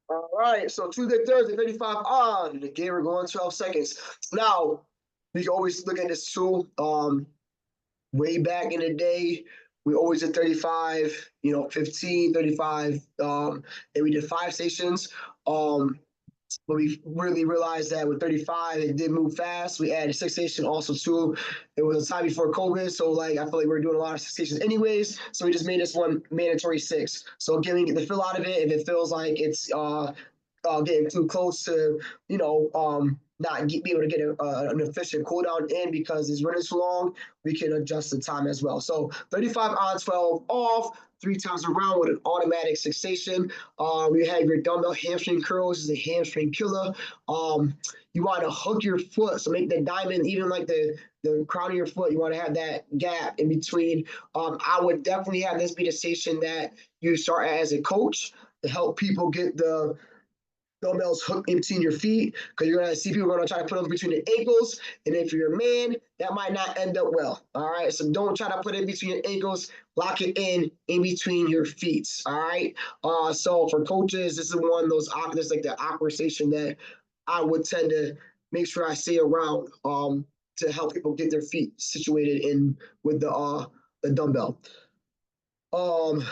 All right, so Tuesday, Thursday, 35 on. The game we're going 12 seconds. Now, we can always look at this too. Way back in the day, we always did 35, 15, 35, and we did 5 stations. Um, but we really realized that with 35, it did move fast. We added 6 station also too. It was a time before COVID, so like I feel like we are doing a lot of 6 stations anyways. So we just made this one mandatory 6. So getting the fill out of it, if it feels like it's getting too close to, not be able to get an efficient cooldown in because it's running too long, we can adjust the time as well. So 35 on, 12 off, 3 times around with an automatic 6 station. You have your dumbbell hamstring curls, is a hamstring killer. You want to hook your foot, so make the diamond even like the crown of your foot. You want to have that gap in between. I would definitely have this be the station that you start as a coach to help people get the dumbbells hooked in between your feet, because you're going to see people going to try to put them between the ankles. And if you're a man, that might not end up well. All right. So don't try to put it between your ankles. Lock it in between your feet. All right. So for coaches, this is one of those this like the awkward station that I would tend to make sure I stay around to help people get their feet situated in with the dumbbell. Um,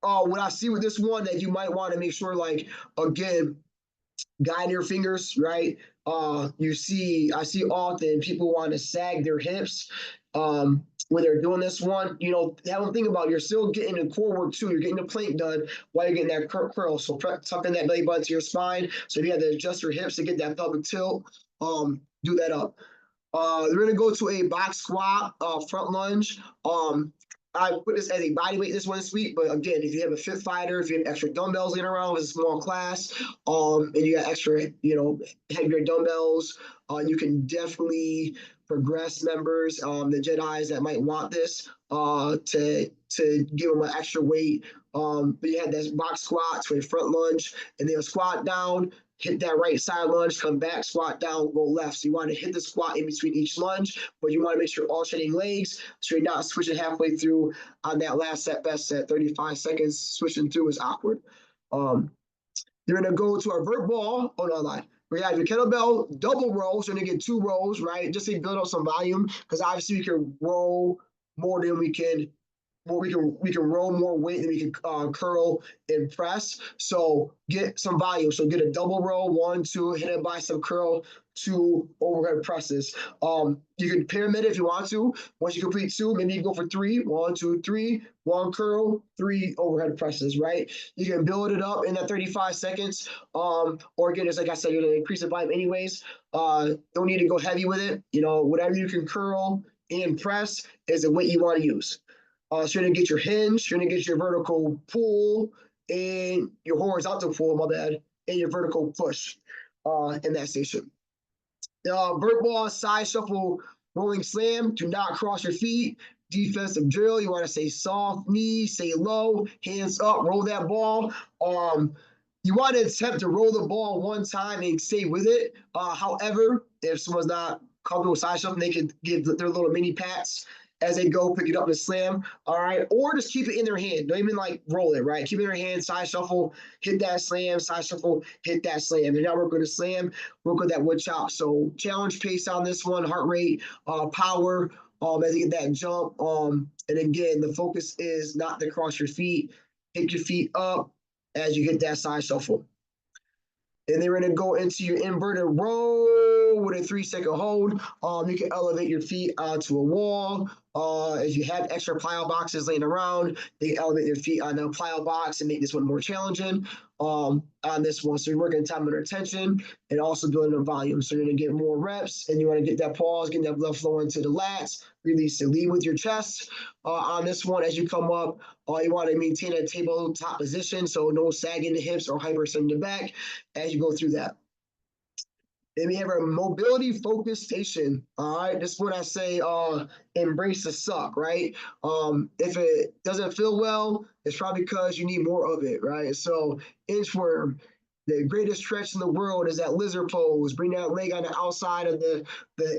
what I see with this one that you might want to make sure, like, again, guide your fingers, right? I see often people want to sag their hips when they're doing this one. Have them think about you're still getting the core work too. You're getting the plank done while you're getting that curl. So tuck in that belly button to your spine. So if you have to adjust your hips to get that pelvic tilt, do that up. We're gonna go to a box squat, front lunge. I put this as a body weight this week, but again, if you have a fit fighter, if you have extra dumbbells laying around with a small class, and you got extra, heavier dumbbells, you can definitely progress members, the Jedi's that might want this, to give them an extra weight. But you have this box squat to a front lunge, and they'll squat down, hit that right side lunge, come back, squat down, go left. So you want to hit the squat in between each lunge, but you want to make sure you're alternating legs so you're not switching halfway through on that last set, best set, 35 seconds. Switching through is awkward. You're going to go to our vert ball. Oh, no, lie. We have your kettlebell double row, so you're going to get 2 rows, right? Just to build up some volume, because obviously we can row more than we can we can roll more weight than we can curl and press. So get some volume. So get a double row, 1, 2, hit a bicep curl, 2 overhead presses. You can pyramid it if you want to. Once you complete 2, maybe you go for 3. 1, 2, 3. 1 curl, 3 overhead presses. Right? You can build it up in that 35 seconds. Or again, just like I said, you're gonna increase the volume anyways. Don't need to go heavy with it. Whatever you can curl and press is the weight you want to use. So you're gonna get your hinge, you're gonna get your vertical pull, and your horizontal pull, my bad, and your vertical push in that station. Vert ball, side shuffle, rolling slam. Do not cross your feet. Defensive drill. You want to stay soft, knees, stay low, hands up, roll that ball. You want to attempt to roll the ball one time and stay with it. However, if someone's not comfortable with side shuffling, they can give their little mini pats as they go, pick it up and slam. All right. Or just keep it in their hand. Don't even like roll it, right? Keep it in their hand, side shuffle, hit that slam, side shuffle, hit that slam. And now we're going to slam, work with that wood chop. So challenge pace on this one, heart rate, power, as you get that jump. And again, the focus is not to cross your feet. Pick your feet up as you hit that side shuffle. And then we're going to go into your inverted row with a 3-second hold. You can elevate your feet onto a wall. If you have extra plyo boxes laying around, they can elevate your feet on a plyo box and make this one more challenging on this one. So you're working time under tension and also building a volume. So you're going to get more reps, and you want to get that pause, getting that blood flow into the lats. Release it. Lead with your chest on this one as you come up. You want to maintain a tabletop position, so no sagging the hips or hyperextending the back as you go through that. Then we have our mobility focus station. All right, this is what I say, embrace the suck, right? If it doesn't feel well, it's probably because you need more of it, right? So inchworm, the greatest stretch in the world is that lizard pose. Bring that leg on the outside of the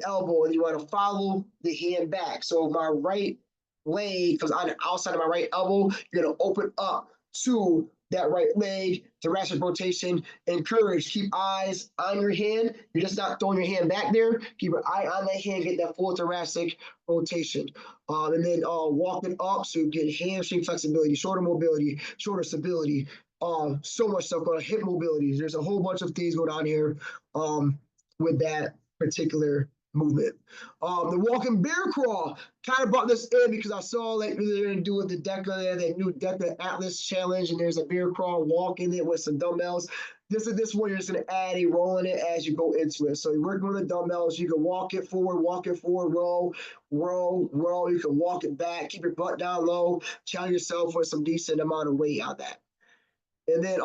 elbow, and you want to follow the hand back. So my right leg comes on the outside of my right elbow. You're going to open up to that right leg, thoracic rotation. Encourage, keep eyes on your hand. You're just not throwing your hand back there. Keep your eye on that hand, get that full thoracic rotation. And then walking up, so you get hamstring flexibility, shoulder mobility, shoulder stability. So much stuff going on, hip mobility. There's a whole bunch of things going on here with that particular movement. The walking bear crawl, kind of brought this in because I saw like they're going to do with the DECA, that new DECA Atlas challenge, and there's a bear crawl walk in it with some dumbbells. This one, you're just going to add a roll in it as you go into it. So you're working with the dumbbells, you can walk it forward, row, row, row. You can walk it back, keep your butt down low, challenge yourself with some decent amount of weight on that. And then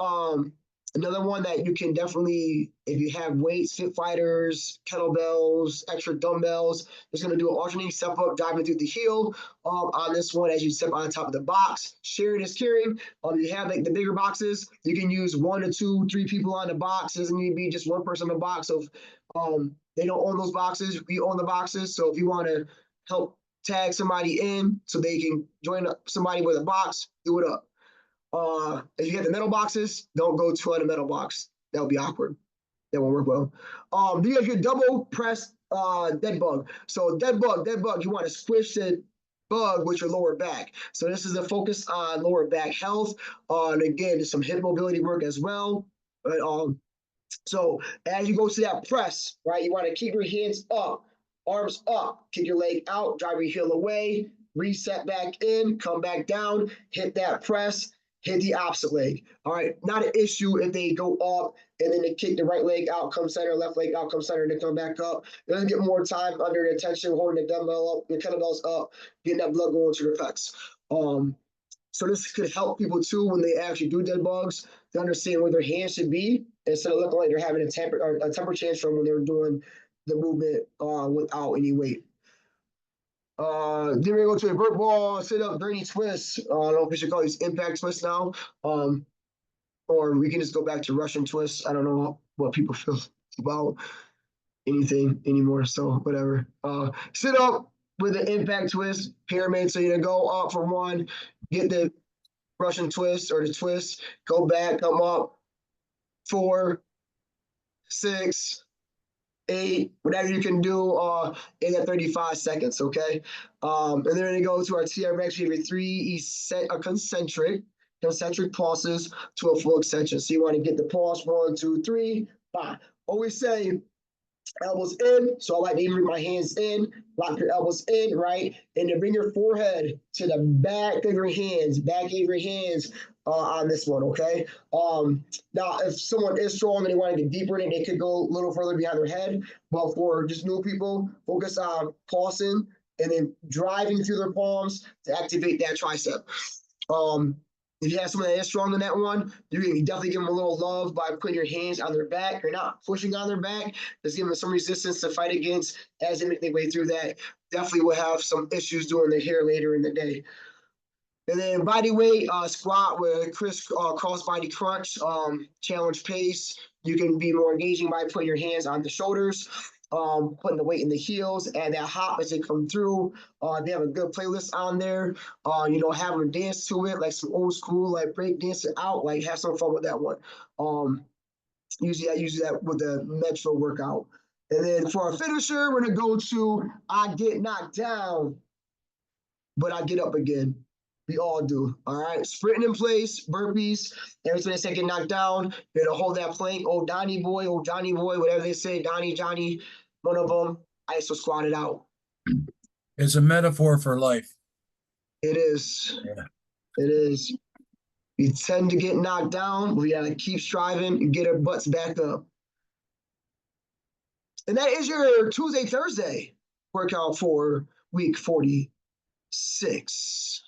another one that you can definitely, if you have weights, fit fighters, kettlebells, extra dumbbells, just going to do an alternating step up, diving through the heel on this one as you step on top of the box. Sharing is caring. You have like the bigger boxes, you can use 1 to 2, 3 people on the box. It doesn't need to be just one person in the box. So they don't own those boxes. We own the boxes. So if you want to help tag somebody in so they can join somebody with a box, do it up. If you get the metal boxes, don't go to a metal box. That would be awkward. That won't work well. Do you have your double press dead bug? So dead bug, you want to squish the bug with your lower back. So this is a focus on lower back health. And again, some hip mobility work as well. But so as you go to that press, right, you want to keep your hands up, arms up, kick your leg out, drive your heel away, reset back in, come back down, hit that press, hit the opposite leg. All right, not an issue if they go up and then they kick the right leg out, come center, left leg out, come center, and then come back up. It doesn't get more time under the tension, holding the dumbbell up, the kettlebells up, getting that blood going to the pecs. So this could help people too when they actually do dead bugs to understand where their hands should be instead of looking like they're having a temper tantrum when they're doing the movement without any weight. Then we go to a vert ball, sit up, gurney twist. I don't know if we should call these impact twists now. Or we can just go back to Russian twists. I don't know what people feel about anything anymore. So whatever. Sit up with an impact twist, pyramid. So you go up for one, get the Russian twist or the twist, go back, come up, 4, 6, 8, whatever you can do in that 35 seconds, okay? And then we go to our TRX, we have 3 concentric pulses to a full extension. So you want to get the pulse, 1, 2, 3, 5. Always say elbows in, so I like to bring my hands in, lock your elbows in, right? And then bring your forehead to the back of your hands, on this one, okay? Now, if someone is strong and they want to get deeper in it, they could go a little further behind their head. But for just new people, focus on pulsing and then driving through their palms to activate that tricep. If you have someone that is strong in that one, you can definitely give them a little love by putting your hands on their back. You're not pushing on their back. Just give them some resistance to fight against as they make their way through that. Definitely will have some issues doing their hair later in the day. And then body weight squat with cross body crunch, challenge pace. You can be more engaging by putting your hands on the shoulders, putting the weight in the heels, and that hop as they come through. They have a good playlist on there. Have them dance to it, like some old school, like break dancing out, like have some fun with that one. Usually I use that with the Metro workout. And then for our finisher, we're gonna go to I get knocked down, but I get up again. We all do. All right. Sprinting in place, burpees. Every time they say get knocked down, you're going to hold that plank. Oh, Johnny boy, whatever they say. Johnny, one of them. ISO squatted out. It's a metaphor for life. It is. Yeah. It is. We tend to get knocked down. We got to keep striving and get our butts back up. And that is your Tuesday, Thursday workout for week 46.